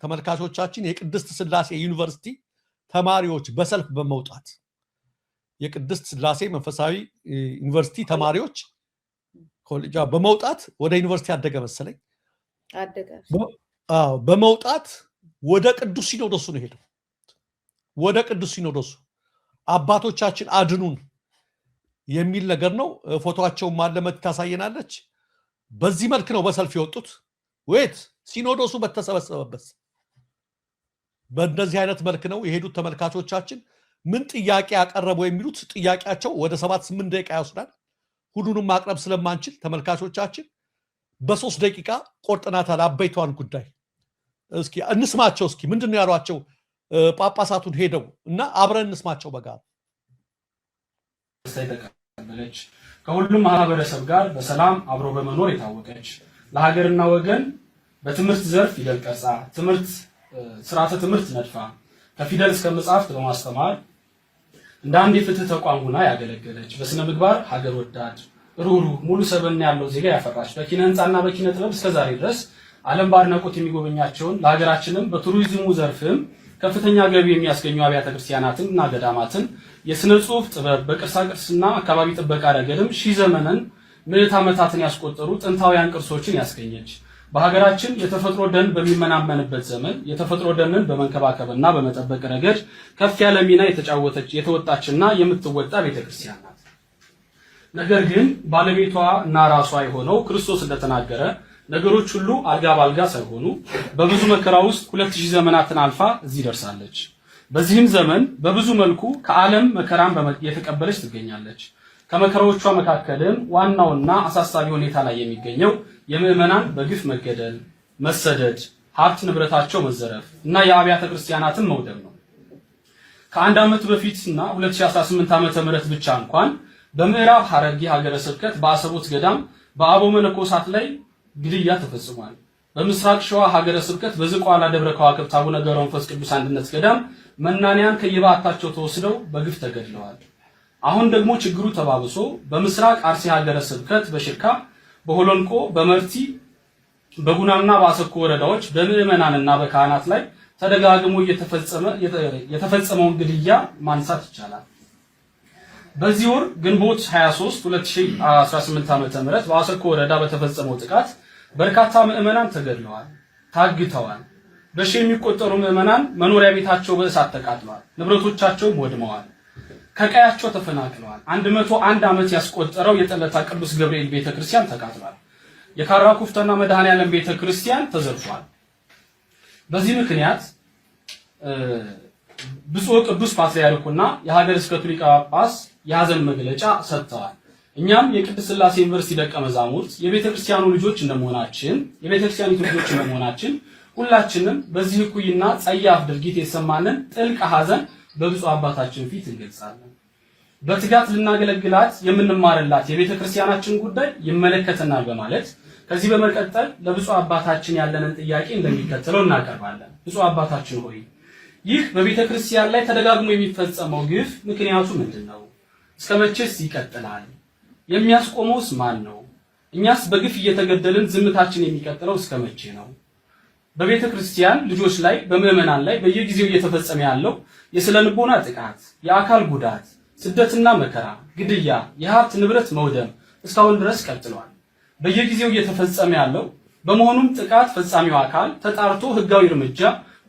ተመልካቾቻችን የቅድስት ሥላሴ ዩኒቨርሲቲ ተማሪዎች በሰልፍ በመውጣት የቅድስት ሥላሴ መንፈሳዊ ዩኒቨርሲቲ ተማሪዎች ኮሌጅ በመውጣት ወደ ዩኒቨርሲቲ አደገ መሰለኝ በመውጣት ወደ ቅዱስ ሲኖዶሱ ነው ሄደው ወደ ቅዱስ ሲኖዶሱ አባቶቻችን አድኑን የሚል ነገር ነው። ፎቶአቸው ማለመት ታሳየናለች። በዚህ መልክ ነው በሰልፍ የወጡት ወይት ሲኖዶሱ በተሰበሰበበት በእንደዚህ አይነት መልክ ነው የሄዱት። ተመልካቾቻችን ምን ጥያቄ ያቀረቡ የሚሉት ጥያቄያቸው ወደ 7-8 ደቂቃ ይወስዳል። ሁሉንም ማቅረብ ስለማንችል ተመልካቾቻችን በ3 ደቂቃ ቆርጠናታል አበይቷን ጉዳይ። እስኪ እንስማቸው። እስኪ ምንድነው ያሏቸው ጳጳሳቱን ሄደው እና አብረን እንስማቸው በጋር ተቀበለች። ከሁሉም ማህበረሰብ ጋር በሰላም አብሮ በመኖር የታወቀች ለሀገርና ወገን በትምህርት ዘርፍ ፊደል ቀርጻ ስርዓተ ትምህርት ነድፋ ከፊደል እስከ መጽሐፍት በማስተማር እንደ አንድ የፍትህ ተቋም ሆና ያገለገለች በስነ ምግባር ሀገር ወዳድ ሩህሩህ ሙሉ ሰብዕና ያለው ዜጋ ያፈራች በኪነ ህንጻና በኪነ ጥበብ እስከዛሬ ድረስ ዓለም በአድናቆት የሚጎበኛቸውን ለሀገራችንም በቱሪዝሙ ዘርፍም ከፍተኛ ገቢ የሚያስገኙ አብያተ ክርስቲያናትና ገዳማትን የስነ ጽሑፍ ጥበብ በቅርሳቅርስና አካባቢ ጥበቃ ረገድም ሺህ ዘመንን ምዕት ዓመታትን ያስቆጠሩ ጥንታውያን ቅርሶችን ያስገኘች በሀገራችን የተፈጥሮ ደን በሚመናመንበት ዘመን የተፈጥሮ ደንን በመንከባከብና በመጠበቅ ረገድ ከፍ ያለ ሚና የተወጣችና የምትወጣ ቤተክርስቲያን ናት። ነገር ግን ባለቤቷ እና ራሷ የሆነው ክርስቶስ እንደተናገረ ነገሮች ሁሉ አልጋ ባልጋ ሳይሆኑ በብዙ መከራ ውስጥ 2000 ዘመናትን አልፋ እዚህ ደርሳለች። በዚህም ዘመን በብዙ መልኩ ከዓለም መከራን የተቀበለች ትገኛለች። ከመከራዎቿ መካከልም ዋናውና አሳሳቢ ሁኔታ ላይ የሚገኘው የምዕመናን በግፍ መገደል፣ መሰደድ፣ ሀብት ንብረታቸው መዘረፍ እና የአብያተ ክርስቲያናትን መውደም ነው። ከአንድ ዓመት በፊትና 2018 ዓመተ ምህረት ብቻ እንኳን በምዕራብ ሐረርጌ ሀገረ ስብከት በአሰቦት ገዳም በአበው መነኮሳት ላይ ግድያ ተፈጽሟል። በምስራቅ ሸዋ ሀገረ ስብከት በዝቋላ ደብረ ከዋክብት አቡነ ገብረ መንፈስ ቅዱስ አንድነት ገዳም መናንያን ከየባታቸው ተወስደው በግፍ ተገድለዋል። አሁን ደግሞ ችግሩ ተባብሶ በምስራቅ አርሲ ሀገረ ስብከት በሽርካ በሆሎንቆ በመርቲ በጉናና በአሰኮ ወረዳዎች በምዕመናንና በካህናት ላይ ተደጋግሞ የተፈጸመውን ግድያ ማንሳት ይቻላል። በዚህ ወር ግንቦት 23 2018 ዓ.ም በአሰኮ ወረዳ በተፈጸመው ጥቃት በርካታ ምዕመናን ተገድለዋል፣ ታግተዋል። በሺ የሚቆጠሩ ምዕመናን መኖሪያ ቤታቸው በእሳት ተቃጥለዋል፣ ንብረቶቻቸውም ወድመዋል፣ ከቀያቸው ተፈናቅለዋል። 101 ዓመት ያስቆጠረው የጠለታ ቅዱስ ገብርኤል ቤተክርስቲያን ተቃጥሏል። የካራ ኩፍተና መድኃኔዓለም ቤተክርስቲያን ተዘርፏል። በዚህ ምክንያት ብፁዕ ቅዱስ ፓትርያርኩና የሀገረ ስብከቱ ሊቀ ጳጳስ የሐዘን መግለጫ ሰጥተዋል። እኛም የቅድስት ሥላሴ ዩኒቨርሲቲ ደቀ መዛሙርት የቤተክርስቲያኑ ልጆች እንደመሆናችን ሁላችንም በዚህ እኩይና ጸያፍ ድርጊት የተሰማንን ጥልቅ ሐዘን በብፁዕ አባታችን ፊት እንገልጻለን። በትጋት ልናገለግላት የምንማርላት የቤተክርስቲያናችን ጉዳይ ይመለከተናል በማለት ከዚህ በመቀጠል ለብፁዕ አባታችን ያለንን ጥያቄ እንደሚከተለው እናቀርባለን። ብፁዕ አባታችን ሆይ ይህ በቤተክርስቲያን ላይ ተደጋግሞ የሚፈጸመው ግፍ ምክንያቱ ምንድነው? እስከመቼስ ይቀጥላል? የሚያስቆመውስ ማን ነው? እኛስ በግፍ እየተገደልን ዝምታችን የሚቀጥለው እስከመቼ ነው? በቤተክርስቲያን ልጆች ላይ በምዕመናን ላይ በየጊዜው እየተፈጸመ ያለው የስነ ልቦና ጥቃት፣ የአካል ጉዳት፣ ስደትና መከራ፣ ግድያ፣ የሀብት ንብረት መውደም እስካሁን ድረስ ቀጥሏል። በየጊዜው እየተፈጸመ ያለው በመሆኑም ጥቃት ፈጻሚው አካል ተጣርቶ ህጋዊ እርምጃ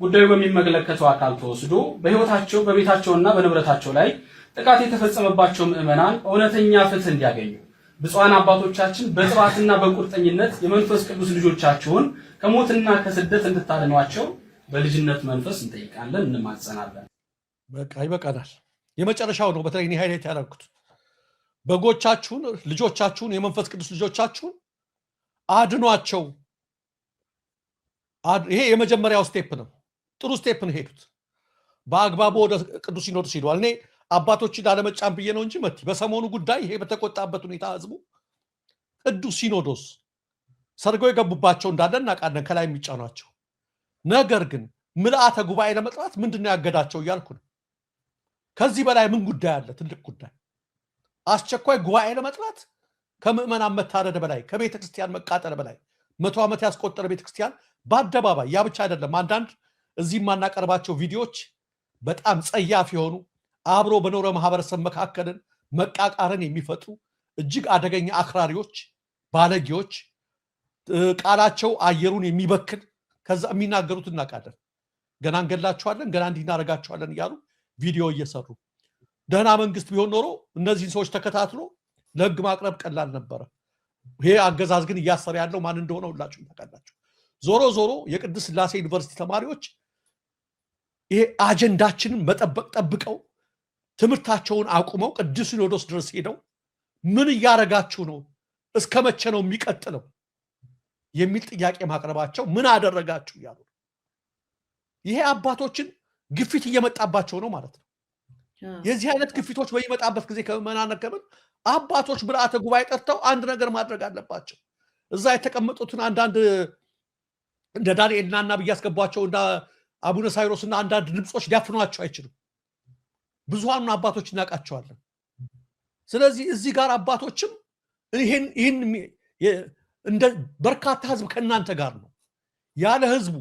ጉዳዩ በሚመለከተው አካል ተወስዶ በህይወታቸው በቤታቸውና በንብረታቸው ላይ ጥቃት የተፈጸመባቸው ምዕመናን እውነተኛ ፍትህ እንዲያገኙ ብፁዓን አባቶቻችን በጥራትና በቁርጠኝነት የመንፈስ ቅዱስ ልጆቻቸውን ከሞትና ከስደት እንድታድኗቸው በልጅነት መንፈስ እንጠይቃለን፣ እንማጸናለን። በቃ ይበቃናል። የመጨረሻው ነው። በተለይ ሃይላይት ያደረኩት በጎቻችሁን፣ ልጆቻችሁን፣ የመንፈስ ቅዱስ ልጆቻችሁን አድኗቸው። ይሄ የመጀመሪያው ስቴፕ ነው። ጥሩ ስቴፕ ነው ሄዱት። በአግባቡ ወደ ቅዱስ ሲኖዶስ ሄዷል። እኔ አባቶችን ላለመጫን ብዬ ነው እንጂ መቲ በሰሞኑ ጉዳይ ይሄ በተቆጣበት ሁኔታ ህዝቡ ቅዱስ ሲኖዶስ ሰርገው የገቡባቸው እንዳለ እናውቃለን፣ ከላይ የሚጫኗቸው። ነገር ግን ምልአተ ጉባኤ ለመጥራት ምንድነው ያገዳቸው እያልኩ ነው። ከዚህ በላይ ምን ጉዳይ አለ? ትልቅ ጉዳይ። አስቸኳይ ጉባኤ ለመጥራት ከምዕመናን መታረድ በላይ ከቤተ ክርስቲያን መቃጠል በላይ 100 ዓመት ያስቆጠረ ቤተክርስቲያን በአደባባይ ያ ብቻ አይደለም አንዳንድ እዚህ ማናቀርባቸው ቪዲዮዎች በጣም ጸያፍ የሆኑ አብሮ በኖረ ማህበረሰብ መካከልን መቃቃርን የሚፈጥሩ እጅግ አደገኛ አክራሪዎች ባለጌዎች ቃላቸው አየሩን የሚበክል ከዛ የሚናገሩት እናቃለን ገና እንገላቸዋለን ገና እንዲናረጋቸዋለን ይያሉ ቪዲዮ እየሰሩ ደህና መንግስት ቢሆን ኖሮ እነዚህን ሰዎች ተከታትሎ ለህግ ማቅረብ ቀላል ነበር ይሄ አገዛዝ ግን እያሰረ ያለው ማን እንደሆነ ሁላችሁም ታውቃላችሁ ዞሮ ዞሮ የቅድስት ሥላሴ ዩኒቨርሲቲ ተማሪዎች ይሄ አጀንዳችንን ጠብቀው ትምርታቸውን አቁመው ቅዱስ ሲኖዶስ ድረስ ሄደው ምን ያረጋችሁ ነው እስከመቼ ነው የሚቀጥለው የሚል ጥያቄ ማቅረባቸው ምን አደረጋችሁ ያሉ ይሄ አባቶችን ግፊት እየመጣባቸው ነው ማለት ነው የዚህ አይነት ግፊቶች በሚመጣበት ጊዜ ከመናነከምን አባቶች ብልዓተ ጉባኤ ጠርተው አንድ ነገር ማድረግ አለባቸው እዛ የተቀመጡትን አንዳንድ እንደ ዳንኤልና ነብይ ያስገቧቸውና አቡነ ሳይሮስና አንዳንድ ድምጾች ሊያፍኗቸው አይችሉም ብዙሃኑን አባቶች እናቃቸዋለን ስለዚህ እዚህ ጋር አባቶችም ይሄን እንደ በርካታ ህዝብ ከናንተ ጋር ነው ያለ ህዝቡ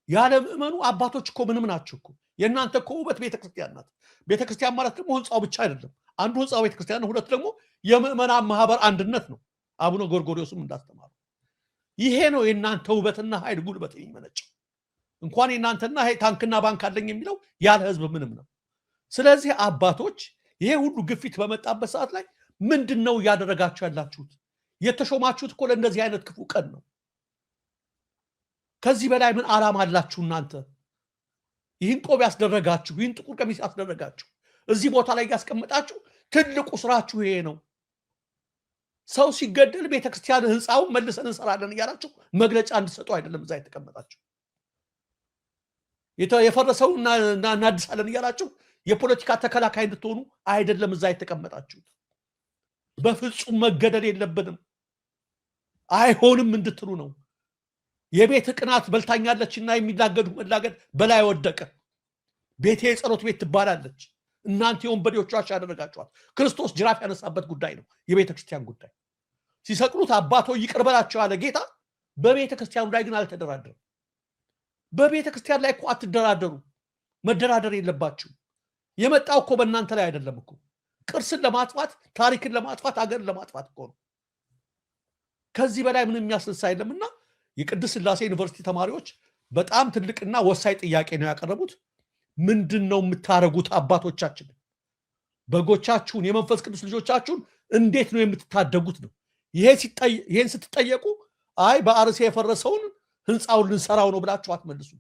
ያለ ምእመኑ አባቶች እኮ ምንም ናቸው እኮ የናንተ እኮ ውበት ቤተክርስቲያን ናት ቤተክርስቲያን ማለት ደግሞ ህንጻው ብቻ አይደለም አንዱ ህንጻው ቤተክርስቲያን ሁለት ደግሞ የምእመናን ማህበር አንድነት ነው አቡነ ጎርጎርዮስም እንዳስተማሩ ይሄ ነው የናንተ ውበትና ኃይል ጉልበት የሚመነጨው እንኳን የናንተና ይሄ ታንክና ባንክ አለኝ የሚለው ያለ ህዝብ ምንም ነው ስለዚህ አባቶች ይሄ ሁሉ ግፊት በመጣበት ሰዓት ላይ ምንድነው ያደረጋችሁ ያላችሁት የተሾማችሁት እኮ ለእንደዚህ አይነት ክፉ ቀን ነው ከዚህ በላይ ምን ዓላማ አላችሁ እናንተ ይህን ቆብ ያስደረጋችሁ ይህን ጥቁር ቀሚስ ያስደረጋችሁ እዚህ ቦታ ላይ ያስቀመጣችሁ ትልቁ ስራችሁ ይሄ ነው ሰው ሲገደል ቤተክርስቲያን ህንጻውን መልሰን እንሰራለን እያላችሁ መግለጫ እንድትሰጡ አይደለም እዛ የተቀመጣችሁ የፈረሰውን እናድሳለን እያላችሁ የፖለቲካ ተከላካይ እንድትሆኑ አይደለም እዛ የተቀመጣችሁት በፍጹም መገደል የለብንም አይሆንም እንድትሉ ነው የቤት ቅናት በልታኛለችና የሚላገዱ መላገድ በላይ ወደቀ ቤቴ የጸሎት ቤት ትባላለች እናንተ የወንበዴዎች ዋሻ ያደረጋችኋት ክርስቶስ ጅራፍ ያነሳበት ጉዳይ ነው የቤተ ክርስቲያን ጉዳይ ሲሰቅሉት አባቶ ይቅር በላቸው አለ ጌታ በቤተ ክርስቲያኑ ላይ ግን አልተደራደረም በቤተ ክርስቲያን ላይ እኮ አትደራደሩ መደራደር የለባችሁ የመጣው እኮ በእናንተ ላይ አይደለም እኮ ቅርስን ለማጥፋት ታሪክን ለማጥፋት አገርን ለማጥፋት እኮ ነው ከዚህ በላይ ምንም የሚያስነሳ አይደለምና የቅድስት ሥላሴ ዩኒቨርሲቲ ተማሪዎች በጣም ትልቅና ወሳኝ ጥያቄ ነው ያቀረቡት ምንድነው የምታረጉት አባቶቻችን በጎቻችሁን የመንፈስ ቅዱስ ልጆቻችሁን እንዴት ነው የምትታደጉት ነው ይሄን ስትጠየቁ አይ በአርሲ የፈረሰውን ህንጻውን ልንሰራው ነው ብላችሁ አትመልሱ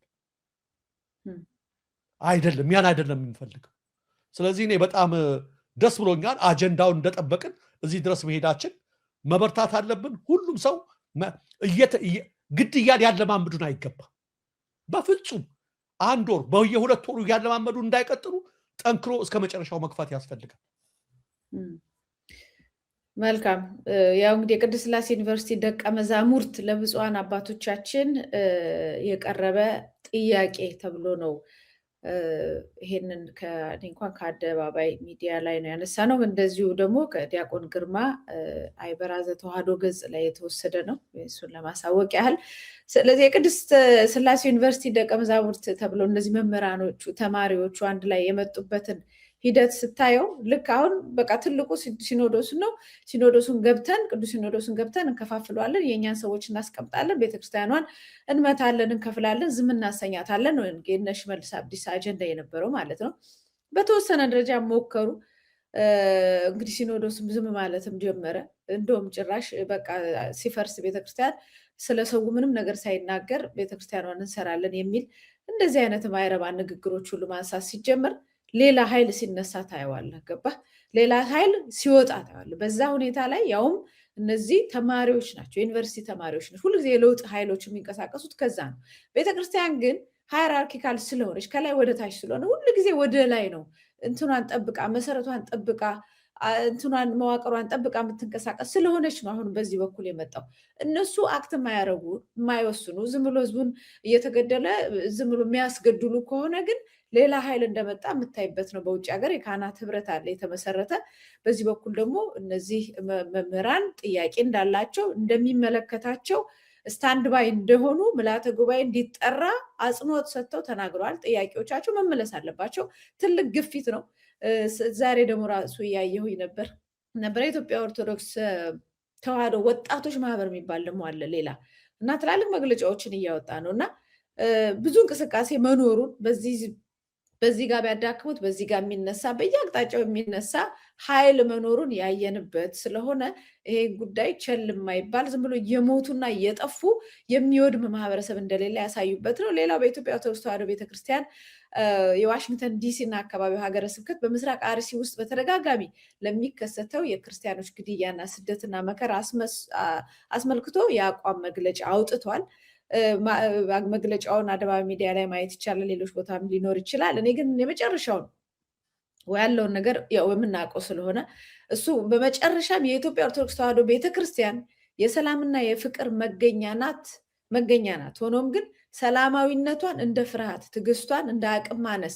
አይደለም ያን አይደለም የምንፈልገው ስለዚህ እኔ በጣም ደስ ብሎኛል አጀንዳውን እንደጠበቅን እዚህ ድረስ መሄዳችን መበርታት አለብን ሁሉም ሰው ግድያን ያለማምዱን አይገባ በፍጹም አንድ ወር በየሁለት ወሩ ያለማመዱ እንዳይቀጥሉ ጠንክሮ እስከ መጨረሻው መግፋት ያስፈልጋል መልካም ያው እንግዲህ የቅድስት ሥላሴ ዩኒቨርሲቲ ደቀ መዛሙርት ለብፁዓን አባቶቻችን የቀረበ ጥያቄ ተብሎ ነው ይሄንን እንኳን ከአደባባይ ሚዲያ ላይ ነው ያነሳነው እንደዚሁ ደግሞ ከዲያቆን ግርማ አይበራዘ ተዋህዶ ገጽ ላይ የተወሰደ ነው እሱን ለማሳወቅ ያህል ስለዚህ የቅድስት ሥላሴ ዩኒቨርሲቲ ደቀ መዛሙርት ተብሎ እነዚህ መምህራኖቹ ተማሪዎቹ አንድ ላይ የመጡበትን ሂደት ስታየው ልክ አሁን በቃ ትልቁ ሲኖዶስ ነው ሲኖዶሱን ገብተን ቅዱስ ሲኖዶሱን ገብተን እንከፋፍለዋለን የኛን ሰዎች እናስቀምጣለን ቤተክርስቲያኗን እንመታለን እንከፍላለን ዝም እናሰኛታለን ነው የነ ሽመልስ አብዲሳ አጀንዳ የነበረው ማለት ነው በተወሰነ ደረጃ ሞከሩ እንግዲህ ሲኖዶስም ዝም ማለትም ጀመረ እንደውም ጭራሽ በቃ ሲፈርስ ቤተክርስቲያን ስለሰው ምንም ነገር ሳይናገር ቤተክርስቲያኗን እንሰራለን የሚል እንደዚህ አይነት ማይረባ ንግግሮች ሁሉ ማንሳት ሲጀመር ሌላ ኃይል ሲነሳ ታየዋለህ ገባ ሌላ ኃይል ሲወጣ ታየዋለህ በዛ ሁኔታ ላይ ያውም እነዚህ ተማሪዎች ናቸው ዩኒቨርሲቲ ተማሪዎች ናቸው ሁሉ ጊዜ የለውጥ ኃይሎች የሚንቀሳቀሱት ከዛ ነው ቤተክርስቲያን ግን ሃይራርኪካል ስለሆነች ከላይ ወደ ታች ስለሆነ ሁሉ ጊዜ ወደ ላይ ነው እንትኗን ጠብቃ መሰረቷን ጠብቃ እንትኗን መዋቅሯን ጠብቃ የምትንቀሳቀስ ስለሆነች ነው አሁን በዚህ በኩል የመጣው እነሱ አክት የማያረጉ የማይወስኑ ዝም ብሎ ህዝቡን እየተገደለ ዝም ብሎ የሚያስገድሉ ከሆነ ግን ሌላ ኃይል እንደመጣ የምታይበት ነው በውጭ ሀገር የካህናት ህብረት አለ የተመሰረተ በዚህ በኩል ደግሞ እነዚህ መምህራን ጥያቄ እንዳላቸው እንደሚመለከታቸው ስታንድ ባይ እንደሆኑ ምልዓተ ጉባኤ እንዲጠራ አጽንኦት ሰጥተው ተናግረዋል። ጥያቄዎቻቸው መመለስ አለባቸው። ትልቅ ግፊት ነው። ዛሬ ደግሞ ራሱ እያየሁኝ ነበር የኢትዮጵያ ኦርቶዶክስ ተዋሕዶ ወጣቶች ማህበር የሚባል ደግሞ አለ ሌላ እና ትላልቅ መግለጫዎችን እያወጣ ነው እና ብዙ እንቅስቃሴ መኖሩን በዚህ ጋር ቢያዳክሙት በዚህ ጋር የሚነሳ በየአቅጣጫው የሚነሳ ኃይል መኖሩን ያየንበት ስለሆነ ይሄ ጉዳይ ቸል የማይባል ዝም ብሎ እየሞቱና እየጠፉ የሚወድም ማህበረሰብ እንደሌለ ያሳዩበት ነው። ሌላው በኢትዮጵያ ኦርቶዶክስ ተዋሕዶ ቤተክርስቲያን የዋሽንግተን ዲሲ እና አካባቢው ሀገረ ስብከት በምስራቅ አርሲ ውስጥ በተደጋጋሚ ለሚከሰተው የክርስቲያኖች ግድያና ስደትና መከራ አስመልክቶ የአቋም መግለጫ አውጥቷል። መግለጫውን አደባባይ ሚዲያ ላይ ማየት ይቻላል። ሌሎች ቦታም ሊኖር ይችላል። እኔ ግን የመጨረሻውን ያለውን ነገር የምናውቀው ስለሆነ እሱ በመጨረሻም የኢትዮጵያ ኦርቶዶክስ ተዋሕዶ ቤተክርስቲያን የሰላምና የፍቅር መገኛ ናት። ሆኖም ግን ሰላማዊነቷን እንደ ፍርሃት፣ ትዕግስቷን እንደ አቅም ማነስ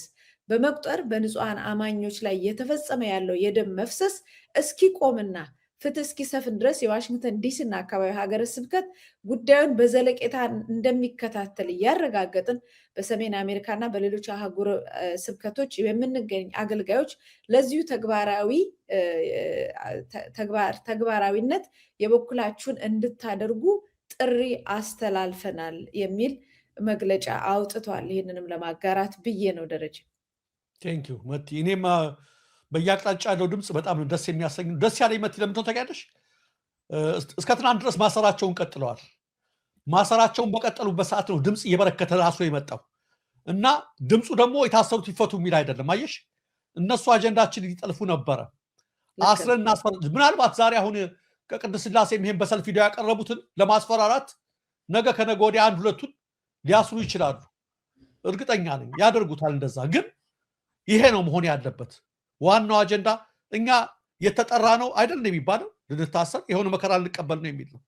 በመቁጠር በንጹሐን አማኞች ላይ እየተፈጸመ ያለው የደም መፍሰስ እስኪቆምና ፍትህ እስኪሰፍን ድረስ የዋሽንግተን ዲሲ እና አካባቢ ሀገረ ስብከት ጉዳዩን በዘለቄታ እንደሚከታተል እያረጋገጥን በሰሜን አሜሪካ እና በሌሎች አህጉረ ስብከቶች የምንገኝ አገልጋዮች ለዚሁ ተግባራዊነት የበኩላችሁን እንድታደርጉ ጥሪ አስተላልፈናል የሚል መግለጫ አውጥቷል። ይህንንም ለማጋራት ብዬ ነው። ደረጀ ቴንኪው መቲ። እኔም በየአቅጣጫ ያለው ድምፅ በጣም ደስ የሚያሰኝ ደስ ያለኝ መቲ ለምንድነው ታውቂያለሽ? እስከ ትናንት ድረስ ማሰራቸውን ቀጥለዋል። ማሰራቸውን በቀጠሉበት ሰዓት ነው ድምፅ እየበረከተ ራሱ የመጣው እና ድምፁ ደግሞ የታሰሩት ይፈቱ የሚል አይደለም። አየሽ፣ እነሱ አጀንዳችን ሊጠልፉ ነበረ። አስረን እናስፈራ። ምናልባት ዛሬ አሁን ከቅድስት ሥላሴ ይሄን በሰልፍ ቪዲዮ ያቀረቡትን ለማስፈራራት ነገ ከነገ ወዲያ አንድ ሁለቱን ሊያስሩ ይችላሉ። እርግጠኛ ነኝ ያደርጉታል። እንደዛ ግን ይሄ ነው መሆን ያለበት። ዋናው አጀንዳ እኛ የተጠራ ነው አይደል የሚባለው፣ ልንታሰር የሆነ መከራ ልንቀበል ነው የሚል ነው።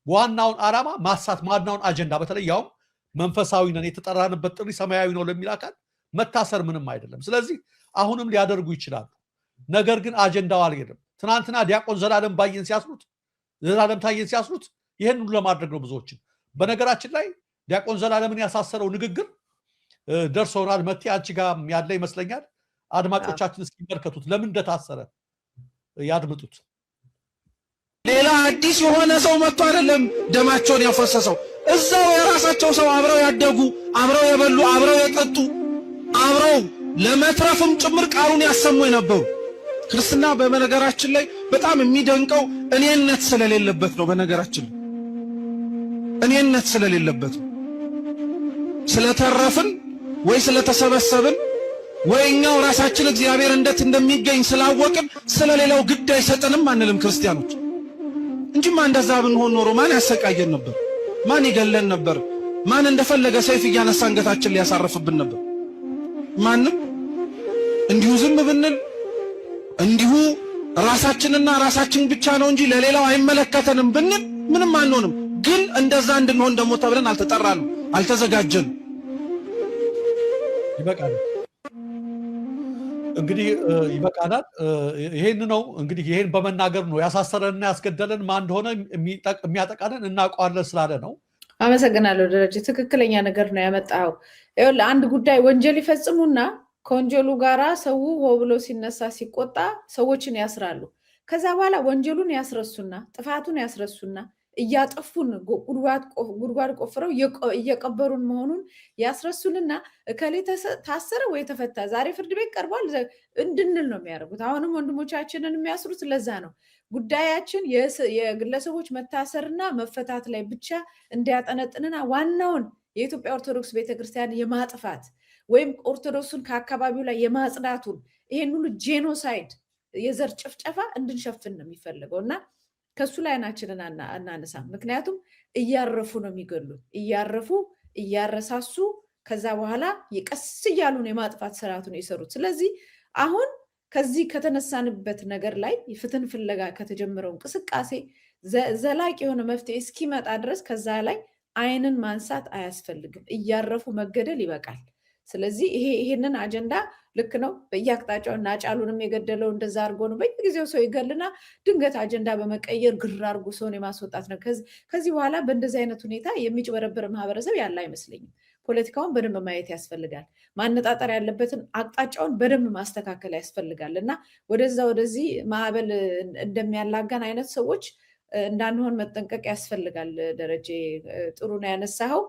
ዋናውን ዓላማ ማሳት ዋናውን አጀንዳ በተለይ ያውም መንፈሳዊ ነን የተጠራንበት ጥሪ ሰማያዊ ነው ለሚል አካል መታሰር ምንም አይደለም። ስለዚህ አሁንም ሊያደርጉ ይችላሉ። ነገር ግን አጀንዳው አልሄድም። ትናንትና ዲያቆን ዘላለም ታየን ሲያስሩት ይህን ሁሉ ለማድረግ ነው ብዙዎችን። በነገራችን ላይ ዲያቆን ዘላለምን ያሳሰረው ንግግር ደርሶናል። መቲ አንቺ ጋር ያለ ይመስለኛል። አድማጮቻችን እስኪመለከቱት ለምን እንደታሰረ ያድምጡት። ሌላ አዲስ የሆነ ሰው መጥቶ አይደለም ደማቸውን ያፈሰሰው። እዛው የራሳቸው ሰው አብረው ያደጉ፣ አብረው የበሉ፣ አብረው የጠጡ፣ አብረው ለመትረፍም ጭምር ቃሉን ያሰሙ የነበሩ። ክርስትና በነገራችን ላይ በጣም የሚደንቀው እኔነት ስለሌለበት ነው። በነገራችን ላይ እኔነት ስለሌለበት ነው። ስለተረፍን ወይ ስለተሰበሰብን ወይ እኛው ራሳችን እግዚአብሔር እንዴት እንደሚገኝ ስላወቅን ስለሌላው ግድ አይሰጠንም አንልም ክርስቲያኖች። እንጂማ እንደዛ ብንሆን ኖሮ ማን ያሰቃየን ነበር? ማን ይገለን ነበር? ማን እንደፈለገ ሰይፍ እያነሳ አንገታችን ሊያሳርፍብን ነበር? ማንም። እንዲሁ ዝም ብንል እንዲሁ ራሳችንና ራሳችን ብቻ ነው እንጂ ለሌላው አይመለከተንም ብንል ምንም አንሆንም። ግን እንደዛ እንድንሆን ደግሞ ተብለን አልተጠራንም፣ አልተዘጋጀንም። ይበቃል እንግዲህ ይበቃናል። ይሄን ነው እንግዲህ ይሄን በመናገር ነው ያሳሰረንና ያስገደለን ማን እንደሆነ የሚያጠቃንን እናውቀዋለን ስላለ ነው። አመሰግናለሁ ደረጀ። ትክክለኛ ነገር ነው ያመጣው። ይኸውልህ አንድ ጉዳይ ወንጀል ይፈጽሙና ከወንጀሉ ጋራ ሰው ሆ ብሎ ሲነሳ ሲቆጣ ሰዎችን ያስራሉ። ከዛ በኋላ ወንጀሉን ያስረሱና ጥፋቱን ያስረሱና እያጠፉን ጉድጓድ ቆፍረው እየቀበሩን መሆኑን ያስረሱንና እከሌ ታሰረ ወይ ተፈታ ዛሬ ፍርድ ቤት ቀርቧል እንድንል ነው የሚያደርጉት። አሁንም ወንድሞቻችንን የሚያስሩት ለዛ ነው። ጉዳያችን የግለሰቦች መታሰርና መፈታት ላይ ብቻ እንዲያጠነጥንና ዋናውን የኢትዮጵያ ኦርቶዶክስ ቤተክርስቲያን የማጥፋት ወይም ኦርቶዶክሱን ከአካባቢው ላይ የማጽዳቱን ይሄን ሁሉ ጄኖሳይድ የዘር ጭፍጨፋ እንድንሸፍን ነው የሚፈልገው እና ከሱ ላይ አይናችንን አናነሳም። ምክንያቱም እያረፉ ነው የሚገሉን፣ እያረፉ እያረሳሱ ከዛ በኋላ ቀስ እያሉ ነው የማጥፋት ስርዓቱን የሰሩት። ስለዚህ አሁን ከዚህ ከተነሳንበት ነገር ላይ ፍትህን ፍለጋ ከተጀመረው እንቅስቃሴ ዘላቂ የሆነ መፍትሄ እስኪመጣ ድረስ ከዛ ላይ አይንን ማንሳት አያስፈልግም። እያረፉ መገደል ይበቃል። ስለዚህ ይሄንን አጀንዳ ልክ ነው በየአቅጣጫው እና ጫሉንም የገደለው እንደዛ አድርጎ ነው። በየጊዜው ሰው ይገልና ድንገት አጀንዳ በመቀየር ግር አድርጎ ሰውን የማስወጣት ነው። ከዚህ በኋላ በእንደዚህ አይነት ሁኔታ የሚጭበረበር ማህበረሰብ ያለ አይመስለኝም። ፖለቲካውን በደንብ ማየት ያስፈልጋል። ማነጣጠር ያለበትን አቅጣጫውን በደንብ ማስተካከል ያስፈልጋል እና ወደዚህ ማዕበል እንደሚያላጋን አይነት ሰዎች እንዳንሆን መጠንቀቅ ያስፈልጋል። ደረጀ ጥሩ ነው ያነሳኸው።